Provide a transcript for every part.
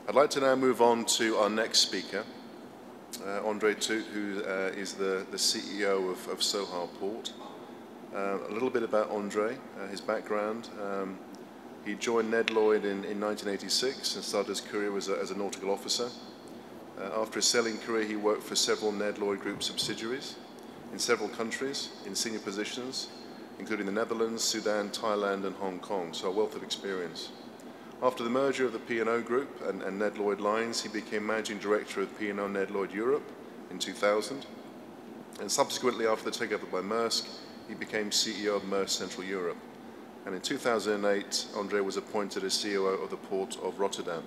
I'd like to now move on to our next speaker, Andre Toet, who is the CEO of Sohar Port. A little bit about Andre, his background. He joined Ned Lloyd in 1986 and started his career as a nautical officer. After his sailing career, he worked for several Ned Lloyd Group subsidiaries in several countries in senior positions, including the Netherlands, Sudan, Thailand, and Hong Kong, so a wealth of experience. After the merger of the P&O Group and Ned Lloyd Lines, he became Managing Director of P&O Ned Lloyd Europe in 2000. And subsequently, after the takeover by Maersk, he became CEO of Maersk Central Europe. And in 2008, Andre was appointed as CEO of the Port of Rotterdam.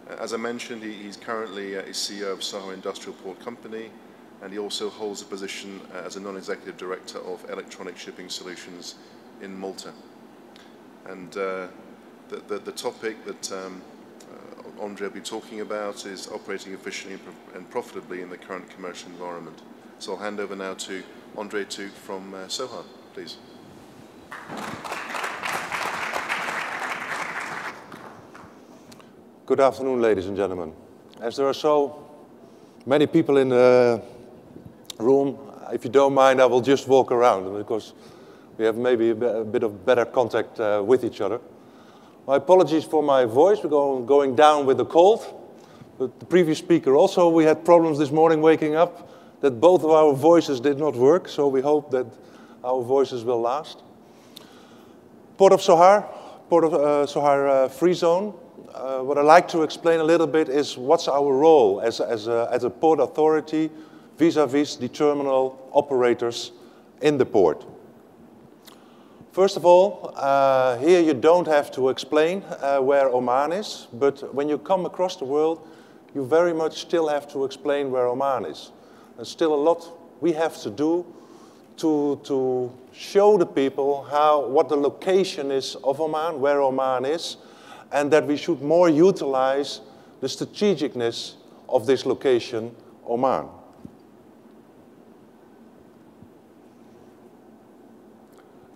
As I mentioned, he's currently CEO of Sohar Industrial Port Company, and he also holds a position as a non-executive director of Electronic Shipping Solutions in Malta. And the topic that Andre will be talking about is operating efficiently and profitably in the current commercial environment. So I'll hand over now to Andre Toet from Sohar, please. Good afternoon, ladies and gentlemen. As there are so many people in the room, if you don't mind, I will just walk around because we have maybe a bit of better contact with each other. My apologies for my voice. We're going down with the cold. But the previous speaker also, we had problems this morning waking up that both of our voices did not work, so we hope that our voices will last. Port of Sohar, Sohar Free Zone. What I'd like to explain a little bit is what's our role as a port authority vis-à-vis the terminal operators in the port. First of all, here you don't have to explain where Oman is, but when you come across the world, you very much still have to explain where Oman is. There's still a lot we have to do to show the people what the location is of Oman, where Oman is, and that we should more utilize the strategicness of this location, Oman.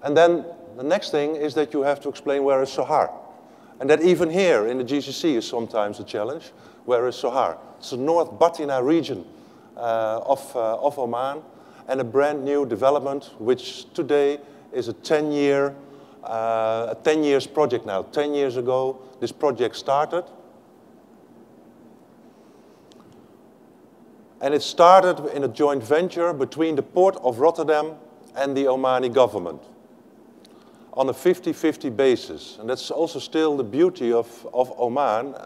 And then the next thing is that you have to explain where is Sohar. And that even here in the GCC is sometimes a challenge. Where is Sohar? It's the North Batina region of Oman, and a brand new development which today is a 10 years project now. 10 years ago this project started. And it started in a joint venture between the Port of Rotterdam and the Omani government on a 50-50 basis. And that's also still the beauty of Oman,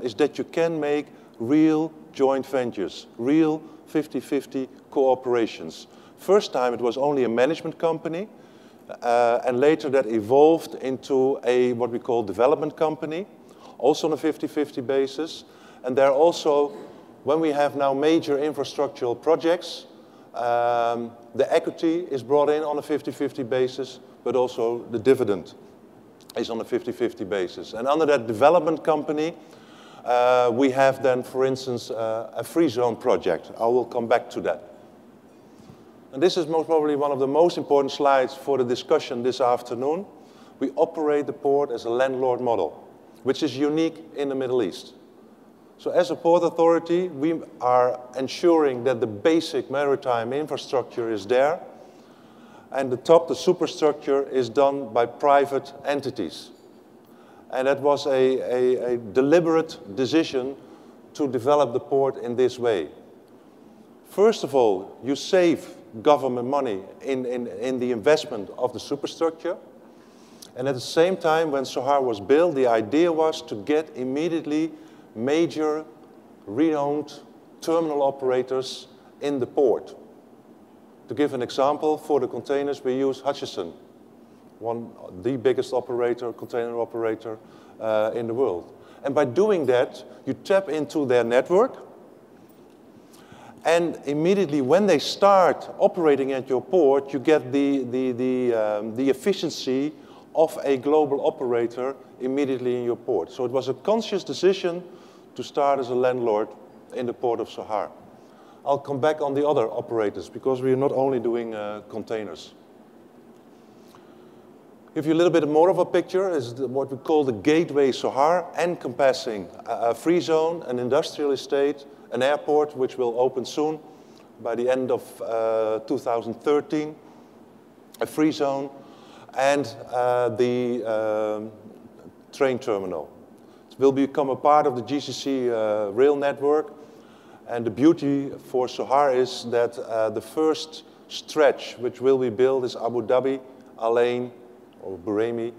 is that you can make real joint ventures, real 50-50 cooperations. First time it was only a management company, and later that evolved into what we call development company, also on a 50-50 basis. And there also, when we have now major infrastructural projects, the equity is brought in on a 50-50 basis, but also the dividend is on a 50-50 basis. And under that development company, we have then, for instance, a free zone project. I will come back to that. And this is most probably one of the most important slides for the discussion this afternoon. We operate the port as a landlord model, which is unique in the Middle East. So as a port authority, we are ensuring that the basic maritime infrastructure is there, and the superstructure is done by private entities. And that was a deliberate decision to develop the port in this way. First of all, you save government money in the investment of the superstructure. And at the same time, when Sohar was built, the idea was to get immediately major renowned terminal operators in the port. To give an example, for the containers we use Hutchison, the biggest container operator in the world. And by doing that, you tap into their network, and immediately when they start operating at your port, you get the efficiency of a global operator immediately in your port. So it was a conscious decision to start as a landlord in the port of Sohar. I'll come back on the other operators because we are not only doing containers. Give you a little bit more of a picture is what we call the Gateway Sohar, encompassing a free zone, an industrial estate, an airport, which will open soon by the end of 2013, a free zone, and the train terminal. It will become a part of the GCC rail network. And the beauty for Sohar is that the first stretch which will be built is Abu Dhabi, Al Ain, or Buraymi,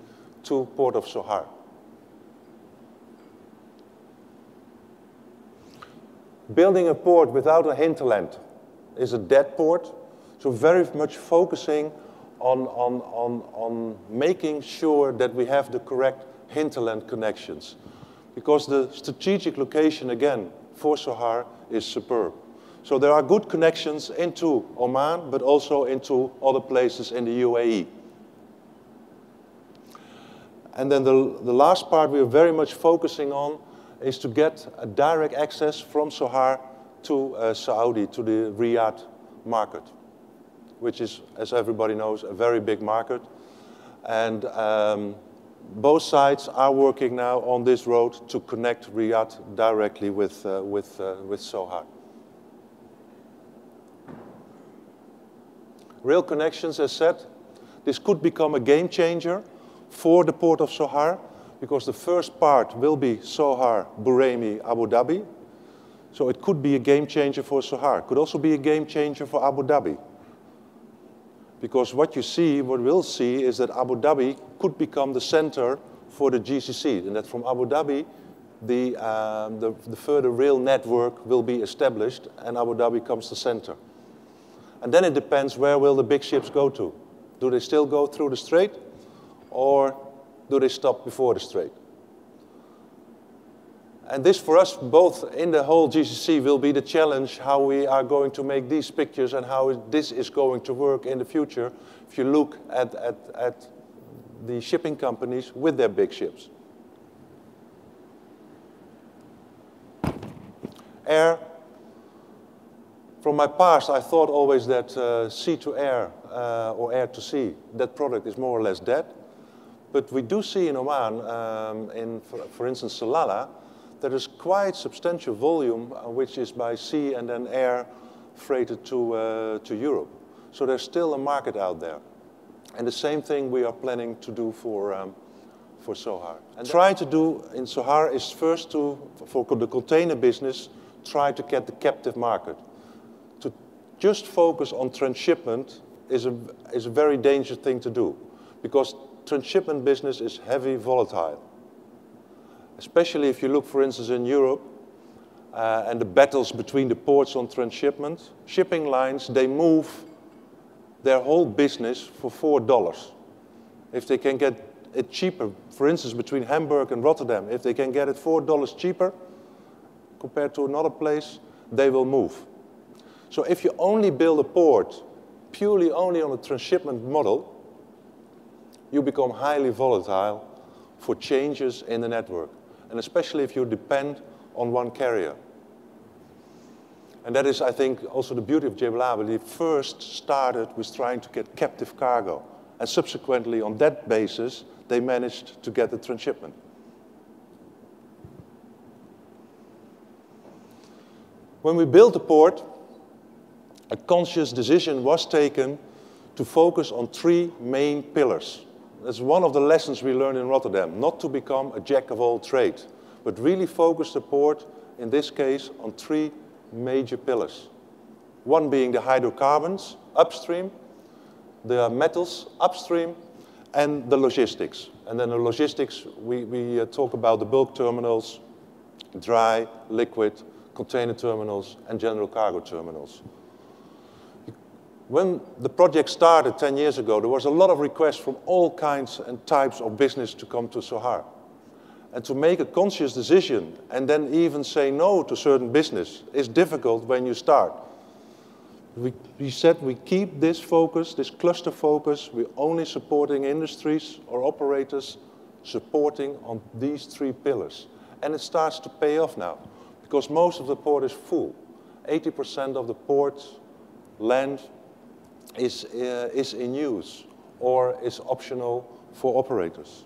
to Port of Sohar. Building a port without a hinterland is a dead port, so very much focusing on making sure that we have the correct hinterland connections. Because the strategic location, again, for Sohar is superb. So there are good connections into Oman, but also into other places in the UAE. And then the last part we are very much focusing on is to get a direct access from Sohar to Saudi, to the Riyadh market, which is, as everybody knows, a very big market. And both sides are working now on this road to connect Riyadh directly with Sohar. Rail connections, as said, this could become a game changer for the port of Sohar, because the first part will be Sohar, Buraymi, Abu Dhabi. So it could be a game changer for Sohar. Could also be a game changer for Abu Dhabi. Because what we'll see is that Abu Dhabi could become the center for the GCC, and that from Abu Dhabi, the further rail network will be established, and Abu Dhabi comes the center. And then it depends, where will the big ships go to? Do they still go through the strait, or do they stop before the strait? And this, for us, both in the whole GCC, will be the challenge, how we are going to make these pictures and how this is going to work in the future if you look at the shipping companies with their big ships. Air. From my past, I thought always that sea to air or air to sea, that product is more or less dead. But we do see in Oman, for instance, Salalah, there is quite substantial volume which is by sea and then air freighted to Europe. So there's still a market out there. And the same thing we are planning to do for Sohar. And try to do in Sohar is first for the container business, try to get the captive market. To just focus on transshipment is a very dangerous thing to do, because transshipment business is heavy volatile. Especially if you look, for instance, in Europe, and the battles between the ports on transshipment, shipping lines, they move their whole business for $4. If they can get it cheaper, for instance, between Hamburg and Rotterdam, if they can get it $4 cheaper compared to another place, they will move. So if you only build a port purely only on a transshipment model, you become highly volatile for changes in the network, and especially if you depend on one carrier. And that is, I think, also the beauty of Jebel Ali. They first started with trying to get captive cargo, and subsequently, on that basis, they managed to get the transshipment. When we built the port, a conscious decision was taken to focus on three main pillars. That's one of the lessons we learned in Rotterdam, not to become a jack of all trades, but really focus the port, in this case, on three major pillars. One being the hydrocarbons upstream, the metals upstream, and the logistics. And then the logistics, we talk about the bulk terminals, dry, liquid, container terminals, and general cargo terminals. When the project started 10 years ago, there was a lot of requests from all kinds and types of business to come to Sohar. And to make a conscious decision and then even say no to certain business is difficult when you start. We said we keep this focus, this cluster focus, we're only supporting industries or operators supporting on these three pillars. And it starts to pay off now, because most of the port is full. 80% of the port land is in use, or is optional for operators.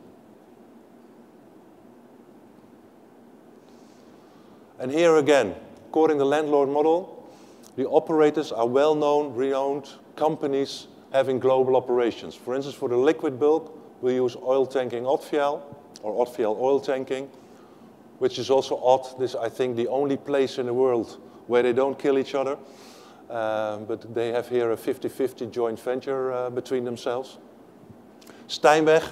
And here again, according to the landlord model, the operators are well-known, renowned companies having global operations. For instance, for the liquid bulk, we use oil tanking Odfjell, or Odfjell oil tanking, which is also odd. This, I think, the only place in the world where they don't kill each other. But they have here a 50-50 joint venture between themselves. Steinweg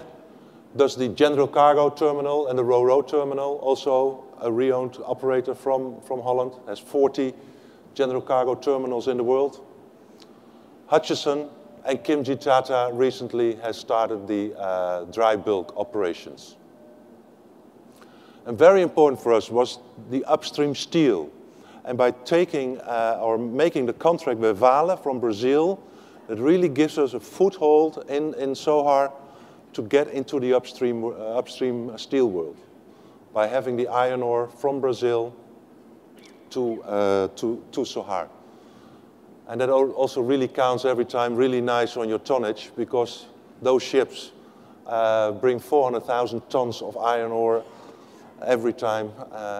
does the general cargo terminal and the ro-ro terminal, also a re-owned operator from Holland, has 40 general cargo terminals in the world. Hutchison and Kimji Tata recently has started the dry bulk operations. And very important for us was the upstream steel. And by taking or making the contract with Vale from Brazil, it really gives us a foothold in Sohar to get into the upstream steel world by having the iron ore from Brazil to Sohar. And that also really counts every time really nice on your tonnage, because those ships bring 400,000 tons of iron ore every time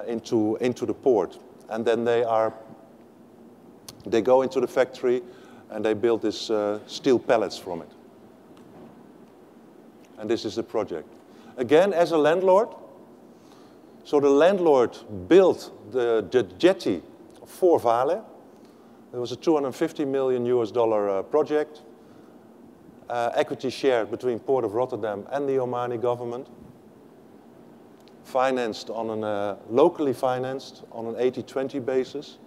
into the port. And then they go into the factory and they build this steel pellets from it. And this is the project. Again, as a landlord, so the landlord built the jetty for Vale. It was a $250 million project, equity shared between Port of Rotterdam and the Omani government, financed on locally financed on an 80-20 basis.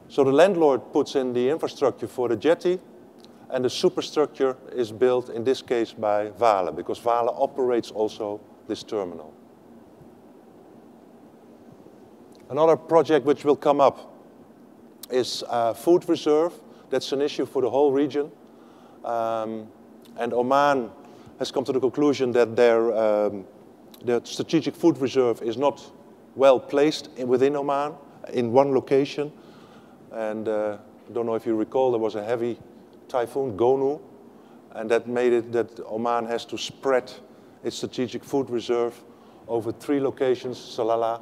So the landlord puts in the infrastructure for the jetty, and the superstructure is built, in this case, by Vale, because Vale operates also this terminal. Another project which will come up is food reserve. That's an issue for the whole region. And Oman has come to the conclusion that their strategic food reserve is not well placed within Oman, in one location. And I don't know if you recall, there was a heavy typhoon, Gonu, and that made it that Oman has to spread its strategic food reserve over 3 locations: Salalah,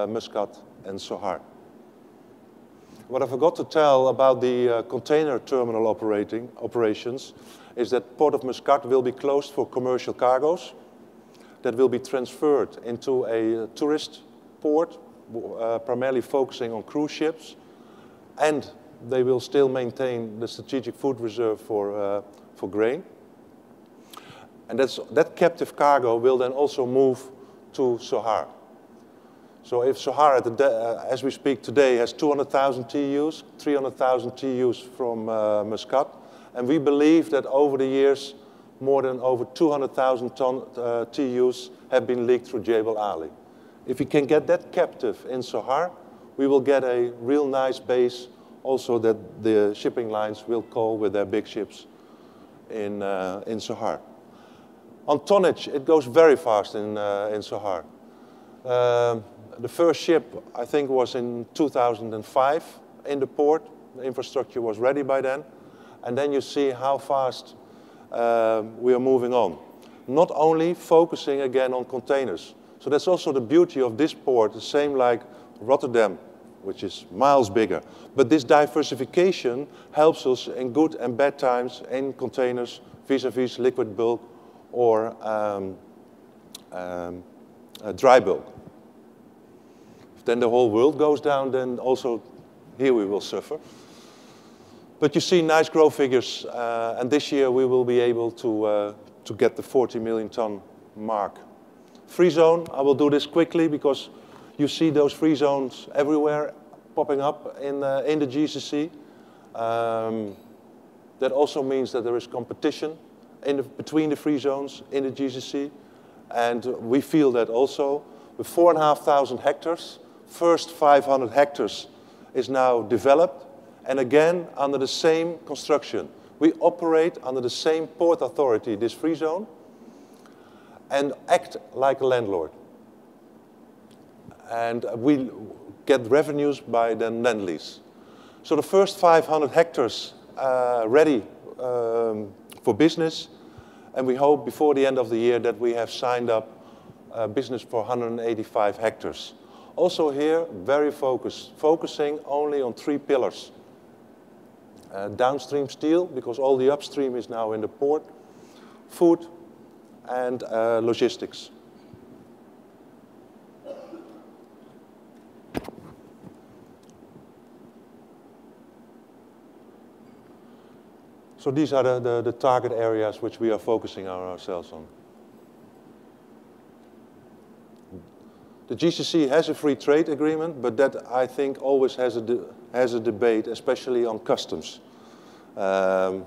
Muscat, and Sohar. What I forgot to tell about the container terminal operations is that Port of Muscat will be closed for commercial cargoes that will be transferred into a tourist port, primarily focusing on cruise ships, and they will still maintain the strategic food reserve for grain. And that captive cargo will then also move to Sohar. So if Sohar, as we speak today, has 200,000 TEUs, 300,000 TEUs from Muscat, and we believe that over the years, more than over 200,000 TEUs have been leaked through Jebel Ali. If we can get that captive in Sohar, we will get a real nice base also that the shipping lines will call with their big ships in Sohar. On tonnage, it goes very fast in Sohar. The first ship, I think, was in 2005 in the port. The infrastructure was ready by then. And then you see how fast we are moving on. Not only focusing again on containers. So that's also the beauty of this port, the same like Rotterdam, which is miles bigger. But this diversification helps us in good and bad times in containers vis-a-vis liquid bulk or dry bulk. If then the whole world goes down, then also here we will suffer. But you see nice growth figures, and this year we will be able to get the 40 million ton mark. Free zone, I will do this quickly because you see those free zones everywhere popping up in the GCC. That also means that there is competition between the free zones in the GCC. And we feel that also with 4,500 hectares, first 500 hectares is now developed. And again, under the same construction. We operate under the same port authority, this free zone, and act like a landlord. And we get revenues by the land lease. So the first 500 hectares ready for business. And we hope before the end of the year that we have signed up business for 185 hectares. Also here, very focusing only on 3 pillars. Downstream steel, because all the upstream is now in the port, food, and logistics. So these are the target areas which we are focusing ourselves on. The GCC has a free trade agreement, but that I think always has a debate, especially on customs. That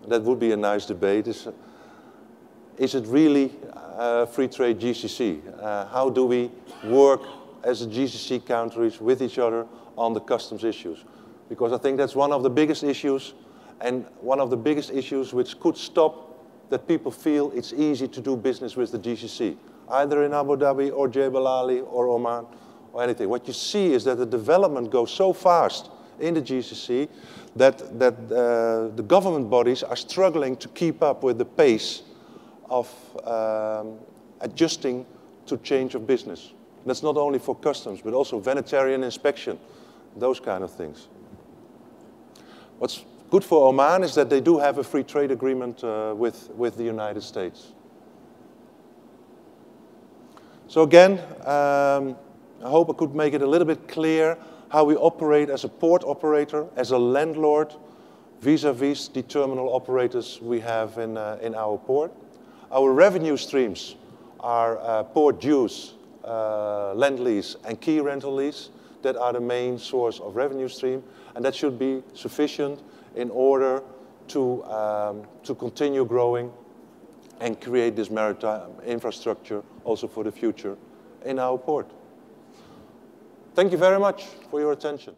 would be a nice debate. Is it really a free trade GCC? How do we work as a GCC countries with each other on the customs issues? Because I think that's one of the biggest issues, and one of the biggest issues which could stop that people feel it's easy to do business with the GCC, either in Abu Dhabi or Jebel Ali or Oman or anything. What you see is that the development goes so fast in the GCC that the government bodies are struggling to keep up with the pace of adjusting to change of business. That's not only for customs, but also sanitary inspection, those kind of things. What's good for Oman is that they do have a free trade agreement with the United States. So again, I hope I could make it a little bit clear how we operate as a port operator, as a landlord, vis-à-vis the terminal operators we have in our port. Our revenue streams are port dues, land lease, and key rental lease. That are the main source of revenue stream, and that should be sufficient in order to continue growing and create this maritime infrastructure also for the future in our port. Thank you very much for your attention.